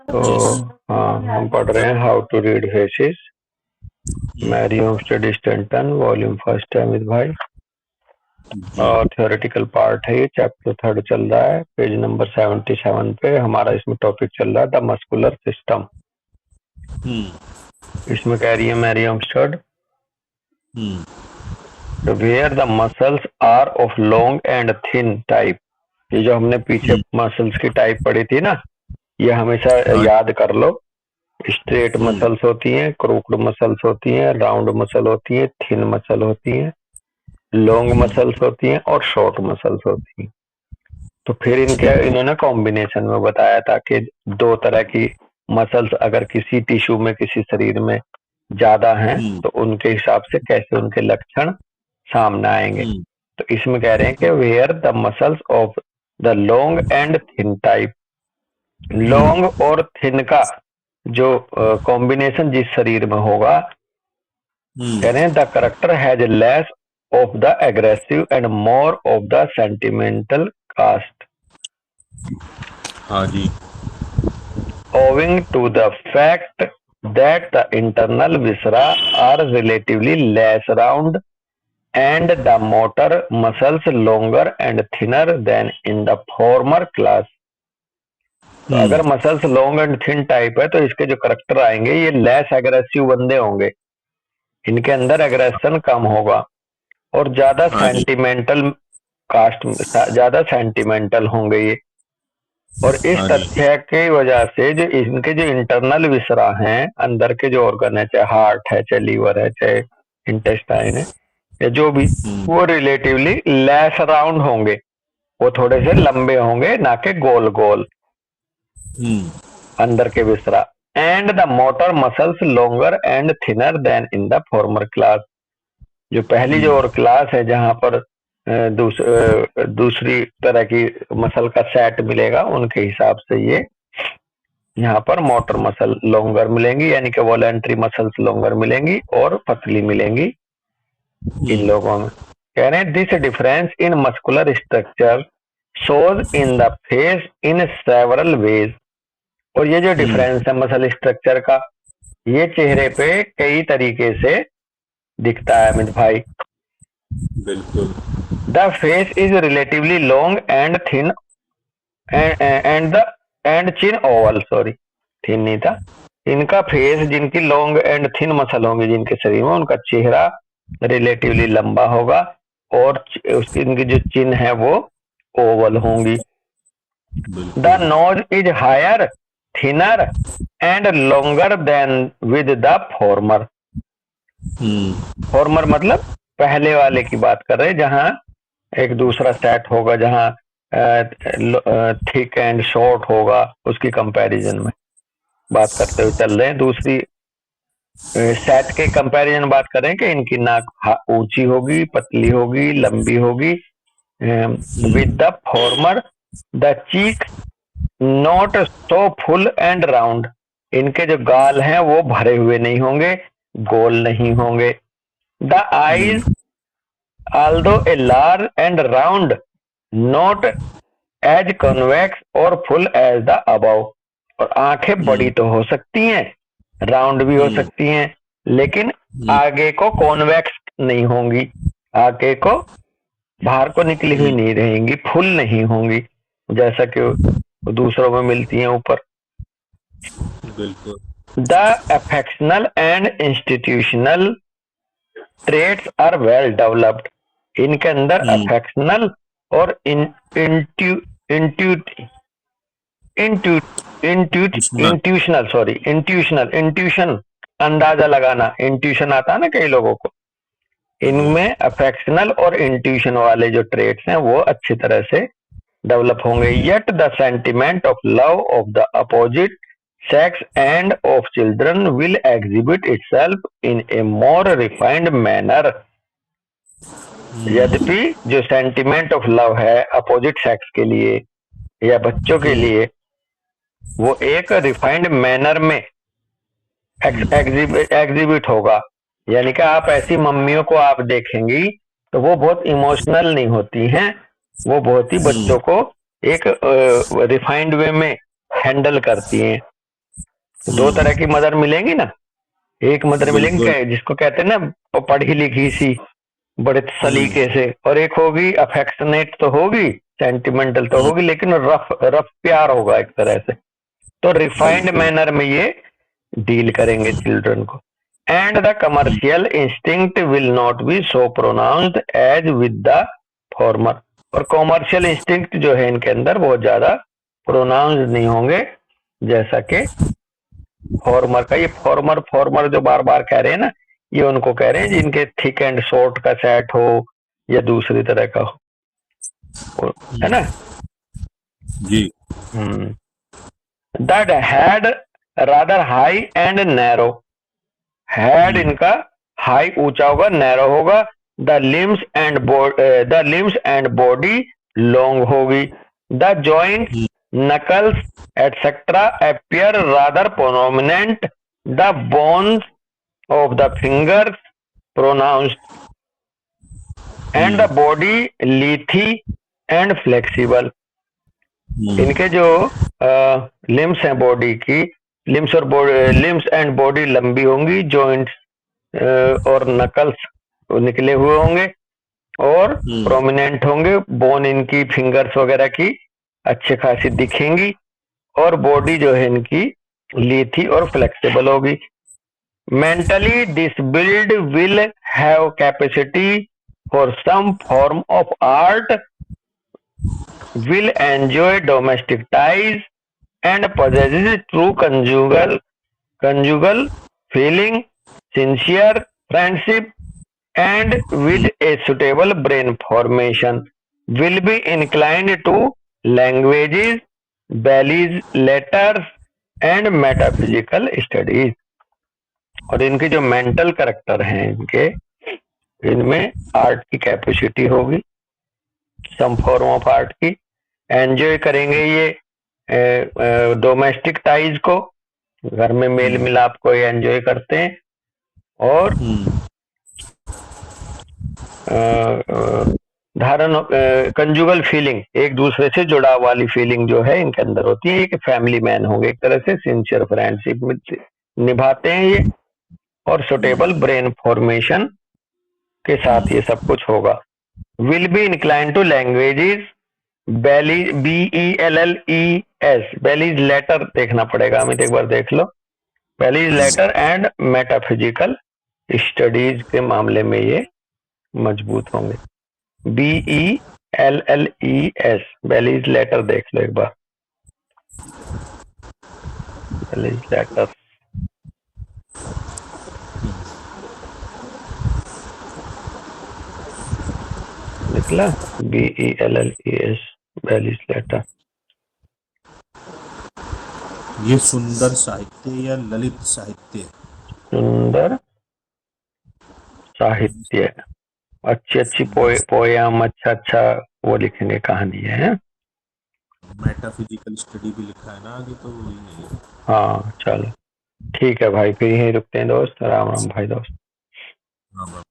तो हाँ, हम पढ़ रहे हैं how to read faces, Mariam study Stanton, volume first है अमित भाई। जी और थ्योरेटिकल पार्ट है, ये चैप्टर 3 चल रहा है, पेज नंबर 77 पे हमारा इसमें टॉपिक चल रहा है द मस्कुलर सिस्टम। इसमें कह रही है Mariam Stud where the muscles are of long and thin type. ये जो हमने पीछे मसल्स की टाइप पढ़ी थी ना, ये हमेशा हाँ याद कर लो। स्ट्रेट मसल्स होती हैं, क्रूक्ड मसल्स होती हैं, राउंड मसल होती है, थिन मसल होती है, लॉन्ग मसल्स होती हैं और शॉर्ट मसल्स होती हैं। तो फिर इन्होंने कॉम्बिनेशन में बताया था कि दो तरह की मसल्स अगर किसी टिश्यू में किसी शरीर में ज्यादा हैं तो उनके हिसाब से कैसे उनके लक्षण सामने आएंगे। तो इसमें कह रहे हैं कि where the muscles of the long and thin type. लॉन्ग और थिन का जो कॉम्बिनेशन जिस शरीर में होगा, कह रहे हैं the character has less of the aggressive and more of the sentimental cast हाँ जी owing to the fact that the internal viscera are relatively less round and the motor muscles longer and thinner than in the former class। तो अगर muscles long and thin type है तो इसके जो character आएंगे ये लेस एग्रेसिव बंदे होंगे, इनके अंदर एग्रेशन कम होगा और ज्यादा हाँ जी सेंटिमेंटल कास्ट, ज्यादा सेंटिमेंटल होंगे ये। और इस हाँ जी तथ्य की वजह से जो इनके जो इंटरनल विसरा हैं, अंदर के जो ऑर्गन है, चाहे हार्ट है, चाहे लीवर है, चाहे इंटेस्टाइन है, या जो भी, वो रिलेटिवली लेस राउंड होंगे, वो थोड़े से लंबे होंगे, ना कि गोल गोल अंदर के viscera. And the motor muscles longer and thinner than in the former class. जो पहली जो और क्लास है जहां पर दूसरी तरह की मसल का सेट मिलेगा, उनके हिसाब से ये यहाँ पर मोटर मसल लॉन्गर मिलेंगी, यानी कि वॉलेंट्री मसल्स लॉन्गर मिलेंगी और पतली मिलेंगी इन लोगों में। कह रहे हैं this difference in muscular structure shows in the face in several ways. और ये जो डिफरेंस है मसल स्ट्रक्चर का, ये चेहरे पे कई तरीके से दिखता है अमित भाई। बिल्कुल the face is relatively long and thin and the and chin Oval, sorry thin नहीं था। इनका फेस, जिनकी लॉन्ग एंड थिन मसल होंगी जिनके शरीर में, उनका चेहरा रिलेटिवली लंबा होगा और उसकी इनकी जो चिन है वो ओवल होंगी। The nose is higher, thinner and longer than with the former. Former मतलब पहले वाले की बात कर रहे हैं, जहां एक दूसरा सेट होगा, जहां थिक एंड शॉर्ट होगा, उसकी कंपैरिजन में बात करते हुए चल रहे हैं। दूसरी सेट के कंपैरिजन बात करें कि इनकी नाक ऊंची होगी, पतली होगी, लंबी होगी। With the farmer the cheek not so full and round. इनके जो गाल हैं वो भरे हुए नहीं होंगे, गोल नहीं होंगे। The eyes although a large and round, not as convex or full as the above। और आंखें बड़ी तो हो सकती हैं, राउंड भी हो सकती हैं, लेकिन आगे को कॉन्वेक्स नहीं होंगी, आगे को बाहर को निकली हुई नहीं रहेंगी, फुल नहीं होंगी जैसा कि दूसरों में मिलती हैं ऊपर। बिल्कुल the affectional and institutional traits are well developed. इनके अंदर अफेक्शनल और इंट्यूशन, अंदाजा लगाना, इंट्यूशन आता है ना कई लोगों को, इनमें अफेक्शनल और इंट्यूशन वाले जो ट्रेट्स हैं वो अच्छी तरह से डेवलप होंगे। Yet the sentiment of love of the opposite sex end of children will exhibit itself in A more refined manner. यद्यपि जो सेंटिमेंट ऑफ लव है अपोजिट सेक्स के लिए या बच्चों के लिए, वो एक रिफाइंड मैनर में एग्जिबिट होगा। यानी कि आप ऐसी मम्मियों को आप देखेंगी तो वो बहुत इमोशनल नहीं होती हैं, वो बहुत ही बच्चों को एक रिफाइंड वे में हैंडल करती हैं। दो तरह की मदर मिलेंगी ना, एक मदर मिलेंगी जिसको कहते हैं ना पढ़ी लिखी सी बड़े सलीके से, और एक होगी अफेक्शनेट तो होगी, सेंटिमेंटल तो होगी, लेकिन रफ रफ प्यार होगा एक तरह से। तो रिफाइंड मैनर में ये डील करेंगे चिल्ड्रन को। And the commercial instinct will not be so pronounced as with the former. और कॉमर्शियल इंस्टिंक्ट जो है इनके अंदर बहुत ज्यादा प्रोनाउंस नहीं होंगे जैसा कि फॉर्मर का। ये फॉर्मर फॉर्मर जो बार बार कह रहे हैं ना, ये उनको कह रहे हैं जिनके थिक एंड शॉर्ट का सेट हो या दूसरी तरह का हो, है ना जी। That had rather high and narrow. Head इनका हाई ऊंचा होगा, नैरो होगा। The limbs and body long होगी। The joint knuckles etcetera appear rather prominent. The bones of the fingers pronounced and the body lithy and flexible. इनके जो limbs हैं body की, limbs and body लंबी होंगी, जॉइंट्स और knuckles निकले हुए होंगे और प्रोमिनेंट होंगे। बोन इनकी फिंगर्स वगैरह की अच्छे खासी दिखेंगी और बॉडी जो है इनकी लीथी और फ्लेक्सिबल होगी। Mentally this build will have capacity for some form of art, will enjoy domestic ties and possesses true conjugal feeling, sincere friendship, and with a suitable brain formation, will be inclined to languages, bellies, letters, and metaphysical studies. और इनके जो mental character हैं इनके, इनमें art की capacity होगी, सम form of art की, enjoy करेंगे ये डोमेस्टिक टाइज को, घर में मेल मिलाप को ये एंजॉय करते हैं, और धारण कंजुगल फीलिंग, एक दूसरे से जुड़ाव वाली फीलिंग जो है इनके अंदर होती है। एक फैमिली मैन होंगे, एक तरह से सिंसियर फ्रेंडशिप निभाते हैं ये, और सुटेबल ब्रेन फॉर्मेशन के साथ ये सब कुछ होगा। Will be incline to languages, belles BELLES, belles letter देखना पड़ेगा हमें, एक बार देख लो। Belles letter and metaphysical studies के मामले में ये मजबूत होंगे। BELLES, बेलीज लेटर देख लो एक बार, बेलीज लेटर निकला, BELLES, बेलीज लेटर। ये सुंदर साहित्य या ललित साहित्य? सुंदर साहित्य, अच्छी अच्छी पोयम, अच्छा वो लिखेंगे, कहानी है। मेटाफिजिकल स्टडी भी लिखा है ना आगे, तो वही नहीं है। हाँ चलो ठीक है भाई, फिर यहीं रुकते हैं दोस्त। राम राम भाई दोस्त। हाँ।